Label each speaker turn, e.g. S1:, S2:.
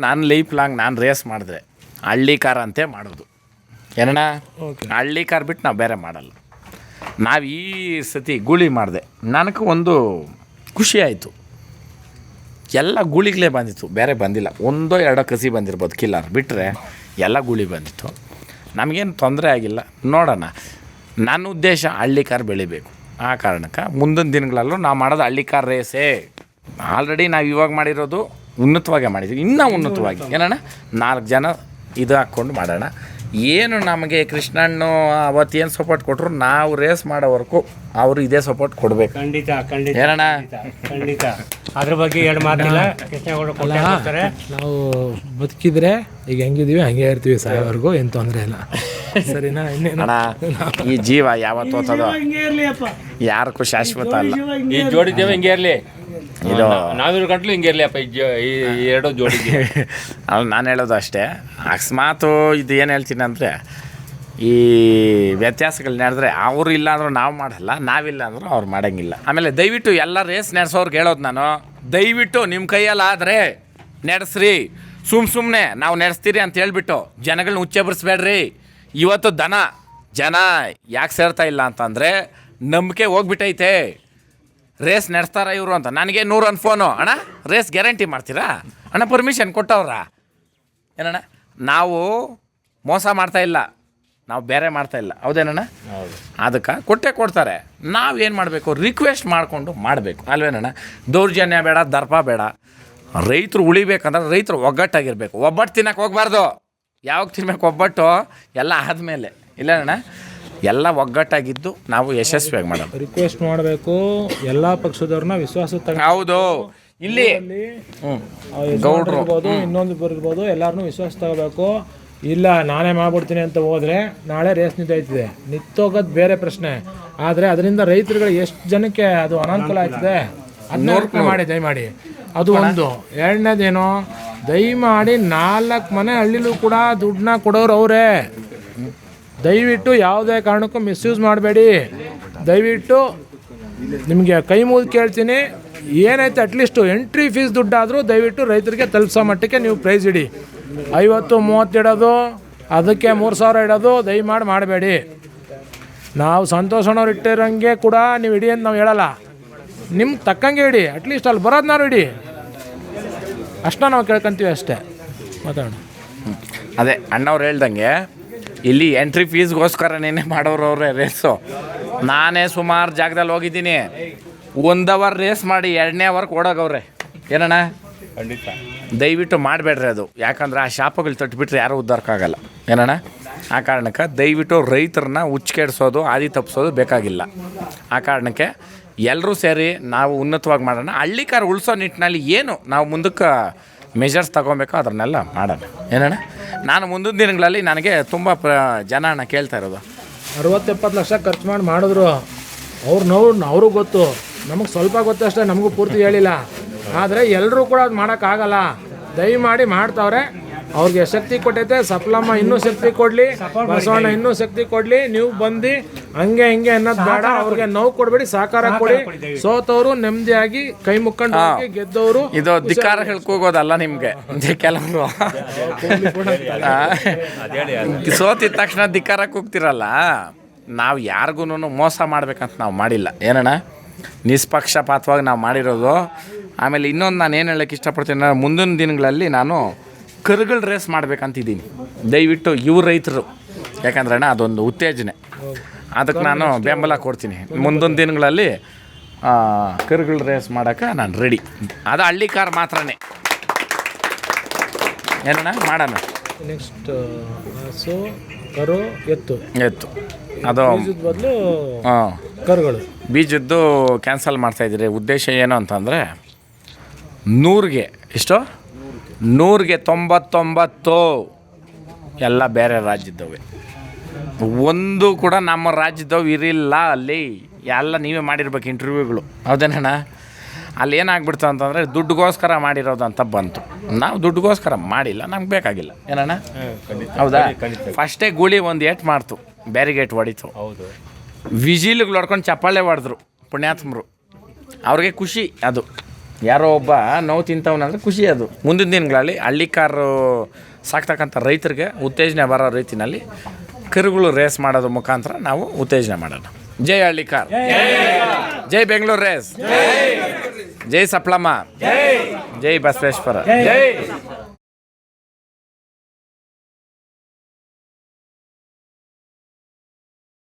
S1: ನಾನು life long ನಾನು race ಮಾಡಿದ್ರೆ ಹಳ್ಳಿ ಕಾರ್ ಅಂತೆ ಮಾಡೋದು ಏನಣ್ಣ. ಹಳ್ಳಿ ಕಾರ್ ಬಿಟ್ಟು ನಾವು ಬೇರೆ ಮಾಡಲ್ಲ. ನಾವು ಈ ಸತಿ ಗೂಳಿ ಮಾಡಿದೆ, ನನಗೆ ಒಂದು ಖುಷಿ ಆಯಿತು. ಎಲ್ಲ ಗೂಳಿಗಳೇ ಬಂದಿತ್ತು, ಬೇರೆ ಬಂದಿಲ್ಲ. ಒಂದೋ ಎರಡೋ ಕಸಿ ಬಂದಿರ್ಬೋದು ಕಿಲ್ಲರ್ ಬಿಟ್ಟರೆ ಎಲ್ಲ ಗೂಳಿ ಬಂದಿತ್ತು. ನಮಗೇನು ತೊಂದರೆ ಆಗಿಲ್ಲ. ನೋಡೋಣ, ನನ್ನ ಉದ್ದೇಶ ಹಳ್ಳಿ ಕಾರ್ ಬೆಳಿಬೇಕು. ಆ ಕಾರಣಕ್ಕೆ ಮುಂದಿನ ದಿನಗಳಲ್ಲೂ ನಾವು ಮಾಡೋದು ಹಳ್ಳಿ ಕಾರ್ ರೇಸೇ. ಆಲ್ರೆಡಿ ನಾವು ಇವಾಗ ಮಾಡಿರೋದು ಉನ್ನತವಾಗೇ ಮಾಡಿದ್ವಿ, ಇನ್ನೂ ಉನ್ನತವಾಗಿ ಏನಣ್ಣ 4 ಜನ ಇದು ಹಾಕ್ಕೊಂಡು ಮಾಡೋಣ. ಏನು ನಮಗೆ ಕೃಷ್ಣಣ್ಣು ಅವತ್ತು ಏನು ಸಪೋರ್ಟ್ ಕೊಟ್ಟರು, ನಾವು ರೇಸ್ ಮಾಡೋವರೆಗೂ ಅವರು ಇದೇ ಸಪೋರ್ಟ್ ಕೊಡಬೇಕು.
S2: ಖಂಡಿತ ಖಂಡಿತ
S1: ಏನಣ್ಣ,
S2: ಖಂಡಿತ. ಅದ್ರ ಬಗ್ಗೆ ಎರಡು ಮಾತಿಲ್ಲ.
S3: ನಾವು ಬದುಕಿದ್ರೆ ಈಗ ಹೆಂಗಿದೀವಿ ಹಂಗೆ ಇರ್ತೀವಿ ಸಾಯೋವರೆಗೂ, ಏನು ತೊಂದರೆ ಇಲ್ಲ. ಸರಿನಾ?
S1: ಅಣ್ಣ, ಈ ಜೀವ ಯಾವತ್ತು ಹೋಗ್ತದೋ ಯಾರಕ್ಕೂ ಶಾಶ್ವತ ಅಲ್ಲ.
S4: ಈ ಜೋಡಿ ಜೀವ ಹಿಂಗೆ ಇರಲಿ,
S1: ಇದು
S4: ನಾವಿರೋ ಗಂಟ್ಲು ಹಿಂಗೆ ಇರಲಿಯಪ್ಪ. ಈ ಎರಡು ಜೋಡಿ
S1: ಅಲ್ಲಿ ನಾನು ಹೇಳೋದು ಅಷ್ಟೇ. ಅಕಸ್ಮಾತು ಇದು ಏನು ಹೇಳ್ತೀನಿ ಅಂದರೆ, ಈ ವ್ಯತ್ಯಾಸಗಳು ನಡೆದ್ರೆ ಅವರು ಇಲ್ಲ ಅಂದರೂ ನಾವು ಮಾಡಲ್ಲ, ನಾವಿಲ್ಲ ಅಂದರೂ ಅವ್ರು ಮಾಡೋಂಗಿಲ್ಲ. ಆಮೇಲೆ ದಯವಿಟ್ಟು ಎಲ್ಲ ರೇಸ್ ನಡೆಸೋರ್ಗೆ ಹೇಳೋದು ನಾನು, ದಯವಿಟ್ಟು ನಿಮ್ಮ ಕೈಯಲ್ಲಾದರೆ ನಡೆಸ್ರಿ. ಸುಮ್ಮನೆ ನಾವು ನಡೆಸ್ತೀರಿ ಅಂತ ಹೇಳ್ಬಿಟ್ಟು ಜನಗಳನ್ನ ಹುಚ್ಚೆಬರಿಸ್ಬೇಡ್ರಿ. ಇವತ್ತು ಜನ ಯಾಕೆ ಸೇರ್ತಾ ಇಲ್ಲ ಅಂತಂದರೆ ನಂಬಿಕೆ ಹೋಗ್ಬಿಟ್ಟೈತೆ. ರೇಸ್ ನಡೆಸ್ತಾರ ಇವರು ಅಂತ. ನನಗೆ 100 ಫೋನು, ಅಣ್ಣ ರೇಸ್ ಗ್ಯಾರಂಟಿ ಮಾಡ್ತೀರಾ ಅಣ್ಣ, ಪರ್ಮಿಷನ್ ಕೊಟ್ಟವ್ರ ಏನಣ್ಣ. ನಾವು ಮೋಸ ಮಾಡ್ತಾಯಿಲ್ಲ, ನಾವು ಬೇರೆ ಮಾಡ್ತಾಯಿಲ್ಲ, ಹೌದೇನಣ್ಣ? ಅದಕ್ಕೆ ಕೊಡ್ತಾರೆ. ನಾವೇನು ಮಾಡಬೇಕು, ರಿಕ್ವೆಸ್ಟ್ ಮಾಡಿಕೊಂಡು ಮಾಡಬೇಕು, ಅಲ್ವೇನಣ್ಣ? ದೌರ್ಜನ್ಯ ಬೇಡ, ದರ್ಪ ಬೇಡ. ರೈತರು ಉಳಿಬೇಕಂದ್ರೆ ರೈತರು ಒಗ್ಗಟ್ಟಾಗಿರ್ಬೇಕು. ಒಬ್ಬಟ್ಟು ತಿನ್ನಕ್ಕೆ ಹೋಗ್ಬಾರ್ದು. ಯಾವಾಗ ತಿನ್ಬೇಕು ಒಬ್ಬಟ್ಟು? ಎಲ್ಲ ಆದಮೇಲೆ, ಇಲ್ಲಣ್ಣ, ಎಲ್ಲ ಒಗ್ಗಟ್ಟಾಗಿದ್ದು ನಾವು ಯಶಸ್ವಿಯಾಗಿ ಮಾಡೋದು.
S3: ರಿಕ್ವೆಸ್ಟ್ ಮಾಡಬೇಕು, ಎಲ್ಲ ಪಕ್ಷದವ್ರನ್ನ ವಿಶ್ವಾಸ
S1: ಹೌದು. ಇಲ್ಲಿ
S3: ಗೌಡ್ರು ಇರ್ಬೋದು, ಇನ್ನೊಂದು ಇರ್ಬೋದು, ಎಲ್ಲರನ್ನೂ ವಿಶ್ವಾಸ ತಗೋಬೇಕು. ಇಲ್ಲ ನಾನೇ ಮಾಡ್ಬಿಡ್ತೀನಿ ಅಂತ ಹೋದರೆ ನಾಳೆ ರೇಸ್ ನಿಂತೈತಿದೆ. ನಿಂತೋಗೋದು ಬೇರೆ ಪ್ರಶ್ನೆ, ಆದರೆ ಅದರಿಂದ ರೈತರುಗಳಿಗೆ ಎಷ್ಟು ಜನಕ್ಕೆ ಅದು ಅನಾನುಕೂಲ ಆಯ್ತದೆ ಅದನ್ನ ಮಾಡಿ ದಯಮಾಡಿ. ಅದು ಒಂದು. ಎರಡನೇದೇನೋ, ದಯಮಾಡಿ 4 ಮನೆ ಹಳ್ಳಿಲೂ ಕೂಡ ದುಡ್ಡನ್ನ ಕೊಡೋರು ಅವರೇ. ದಯವಿಟ್ಟು ಯಾವುದೇ ಕಾರಣಕ್ಕೂ ಮಿಸ್ಯೂಸ್ ಮಾಡಬೇಡಿ. ದಯವಿಟ್ಟು ನಿಮಗೆ ಕೈ ಮುಗಿದು ಕೇಳ್ತೀನಿ, ಏನೈತೆ ಅಟ್ಲೀಸ್ಟು ಎಂಟ್ರಿ ಫೀಸ್ ದುಡ್ಡಾದರೂ ದಯವಿಟ್ಟು ರೈತರಿಗೆ ತಲುಪಿಸೋ ಮಟ್ಟಕ್ಕೆ ನೀವು ಪ್ರೈಸ್ ಇಡಿ. 50-30 ಇಡೋದು, ಅದಕ್ಕೆ 3,000 ಇಡೋದು ದಯಮಾಡಿ ಮಾಡಬೇಡಿ. ನಾವು ಸಂತೋಷನವ್ರು ಇಟ್ಟಿರೋಂಗೆ ಕೂಡ ನೀವು ಇಡಿ ಅಂತ ನಾವು ಹೇಳಲ್ಲ, ನಿಮ್ಗೆ ತಕ್ಕಂಗೆ ಇಡಿ. ಅಟ್ಲೀಸ್ಟ್ ಅಲ್ಲಿ ಬರೋದನ್ನಾರು ಇಡಿ, ಅಷ್ಟನ್ನ ನಾವು ಕೇಳ್ಕೊಂತೀವಿ ಅಷ್ಟೇ. ಮಾತಾಡೋಣ.
S1: ಅದೇ ಅಣ್ಣವ್ರು ಹೇಳ್ದಂಗೆ, ಇಲ್ಲಿ ಎಂಟ್ರಿ ಫೀಸ್ಗೋಸ್ಕರನೇ ಮಾಡೋರು ಅವರೇ ರೇಸು. ನಾನೇ ಸುಮಾರು ಜಾಗದಲ್ಲಿ ಹೋಗಿದ್ದೀನಿ, 1 ಅವರ್ ರೇಸ್ ಮಾಡಿ 2ನೇ ಅವರ್ಗೆ ಓಡೋಗವ್ರೆ ಏನಣ್ಣ.
S4: ಖಂಡಿತ
S1: ದಯವಿಟ್ಟು ಮಾಡಬೇಡ್ರಿ ಅದು. ಯಾಕಂದ್ರೆ ಆ ಶಾಪಗಳು ತಟ್ಟಿಬಿಟ್ರೆ ಯಾರೂ ಉದ್ಧಾರಕ್ಕಾಗಲ್ಲ ಏನಣ್ಣ. ಆ ಕಾರಣಕ್ಕೆ ದಯವಿಟ್ಟು ರೈತರನ್ನ ಹುಚ್ಚಿಕೆಡ್ಸೋದು, ಹಾದಿ ತಪ್ಪಿಸೋದು ಬೇಕಾಗಿಲ್ಲ. ಆ ಕಾರಣಕ್ಕೆ ಎಲ್ಲರೂ ಸೇರಿ ನಾವು ಉನ್ನತವಾಗಿ ಮಾಡೋಣ. ಹಳ್ಳಿ ಕಾರ್ ಉಳಿಸೋ ನಿಟ್ಟಿನಲ್ಲಿ ಏನು ನಾವು ಮುಂದಕ್ಕೆ ಮೆಜರ್ಸ್ ತೊಗೊಬೇಕೋ ಅದನ್ನೆಲ್ಲ ಮಾಡೋಣ ಏನಣ್ಣ. ನಾನು ಮುಂದಿನ ದಿನಗಳಲ್ಲಿ ನನಗೆ ತುಂಬ ಜನ ಕೇಳ್ತಾ ಇರೋದು,
S3: 60-70 ಲಕ್ಷ ಖರ್ಚು ಮಾಡಿದ್ರು. ಅವ್ರಿಗೆ ಗೊತ್ತು, ನಮಗೆ ಸ್ವಲ್ಪ ಗೊತ್ತು ಅಷ್ಟೇ, ನಮಗೂ ಪೂರ್ತಿ ಹೇಳಿಲ್ಲ. ಆದರೆ ಎಲ್ಲರೂ ಕೂಡ ಅದು ಮಾಡೋಕ್ಕಾಗಲ್ಲ. ದಯಮಾಡಿ ಮಾಡ್ತಾವ್ರೆ. ಅವ್ರಿಗೆ ಶಕ್ತಿ ಕೊಟ್ಟೈತೆ, ಸಪ್ಲಮ್ಮ ಇನ್ನೂ ಶಕ್ತಿ ಕೊಡಲಿ, ಬಸವಣ್ಣ ಇನ್ನೂ ಶಕ್ತಿ ಕೊಡಲಿ. ನೀವು ಬಂದು ಹಂಗೆ ಹಿಂಗೆ ಅನ್ನೋದು ಬೇಡ. ಅವ್ರಿಗೆ ನೋವು ಕೊಡಬೇಡಿ, ಸಹಕಾರ ಕೊಡಿ. ಸೋತವರು ನೆಮ್ಮದಿಯಾಗಿ ಕೈ ಮುಕ್ಕೊಂಡು ಗೆದ್ದವರು.
S1: ಇದು ಧಿಕ್ಕಾರ ಹೇಳ್ಕೋಗೋದಲ್ಲ ನಿಮಗೆ. ಕೆಲವರು ಸೋತಿದ ತಕ್ಷಣ ಧಿಕ್ಕಾರ ಕೂಗ್ತಿರಲ್ಲ. ನಾವು ಯಾರಿಗೂ ಮೋಸ ಮಾಡ್ಬೇಕಂತ ನಾವು ಮಾಡಿಲ್ಲ ಏನಣ್ಣ, ನಿಷ್ಪಕ್ಷಪಾತವಾಗಿ ನಾವು ಮಾಡಿರೋದು. ಆಮೇಲೆ ಇನ್ನೊಂದು ನಾನು ಏನು ಹೇಳೋಕ್ಕೆ ಇಷ್ಟಪಡ್ತೀನಿ, ಮುಂದಿನ ದಿನಗಳಲ್ಲಿ ನಾನು ಕರುಗಳ ರೇಸ್ ಮಾಡ್ಬೇಕಂತಿದ್ದೀನಿ. ದಯವಿಟ್ಟು ಇವ್ರ ರೈತರು, ಯಾಕಂದ್ರೆ ಅಣ್ಣ ಅದೊಂದು ಉತ್ತೇಜನೆ, ಅದಕ್ಕೆ ನಾನು ಬೆಂಬಲ ಕೊಡ್ತೀನಿ. ಮುಂದಿನ ದಿನಗಳಲ್ಲಿ ಕರುಗಳ ರೇಸ್ ಮಾಡೋಕ್ಕೆ ನಾನು ರೆಡಿ. ಅದು ಹಳ್ಳಿ ಕಾರ್ ಮಾತ್ರನೇ ಏನಣ್ಣ ಮಾಡೋಣ.
S3: ನೆಕ್ಸ್ಟ್ ಹಸು, ಕರು, ಎತ್ತು
S1: ಅದು
S3: ಬದಲು ಕರುಗಳು.
S1: ಬೀಜದ್ದು ಕ್ಯಾನ್ಸಲ್ ಮಾಡ್ತಾಯಿದ್ದೀರಿ. ಉದ್ದೇಶ ಏನು ಅಂತಂದರೆ 100ಗೆ ಎಷ್ಟು, 100ಗೆ 99 ಎಲ್ಲ ಬೇರೆ ರಾಜ್ಯದವೇ, ಒಂದು ಕೂಡ ನಮ್ಮ ರಾಜ್ಯದವು ಇರಿಲ್ಲ ಅಲ್ಲಿ. ಎಲ್ಲ ನೀವೇ ಮಾಡಿರ್ಬೇಕು ಇಂಟರ್ವ್ಯೂಗಳು, ಹೌದೇನಣ್ಣ? ಅಲ್ಲಿ ಏನಾಗ್ಬಿಡ್ತು ಅಂತಂದರೆ ದುಡ್ಡುಗೋಸ್ಕರ ಮಾಡಿರೋದು ಅಂತ ಬಂತು. ನಾವು ದುಡ್ಡುಗೋಸ್ಕರ ಮಾಡಿಲ್ಲ, ನಮ್ಗೆ ಬೇಕಾಗಿಲ್ಲ ಏನಣ್ಣ, ಹೌದಾ? ಫಸ್ಟೇ ಗೂಳಿ ಒಂದು ಏಟ್ ಮಾಡ್ತು, ಬ್ಯಾರಿಗೇಟ್ ಹೊಡಿತು,
S4: ಹೌದು.
S1: ವಿಜಿಲ್ಗಳು ಹೊಡ್ಕೊಂಡು ಚಪ್ಪಾಳೆ ಹೊಡೆದ್ರು ಪುಣ್ಯಾತ್ಮರು. ಅವ್ರಿಗೆ ಖುಷಿ ಅದು ಯಾರೋ ಒಬ್ಬ ನೋವು ತಿಂತವನಂದ್ರೆ ಖುಷಿ ಅದು. ಮುಂದಿನ ದಿನಗಳಲ್ಲಿ ಹಳ್ಳಿಕಾರು ಸಾಕ್ತಕ್ಕಂಥ ರೈತರಿಗೆ ಉತ್ತೇಜನ ಬರೋ ರೀತಿಯಲ್ಲಿ ಕರುಗಳು ರೇಸ್ ಮಾಡೋದ್ರ ಮುಖಾಂತರ ನಾವು ಉತ್ತೇಜನ ಮಾಡೋಣ. ಜೈ ಹಳ್ಳಿಕಾರ್, ಜೈ ಬೆಂಗಳೂರು ರೇಸ್, ಜೈ ಸಪ್ಲಮ್ಮ, ಜೈ ಬಸವೇಶ್ವರ.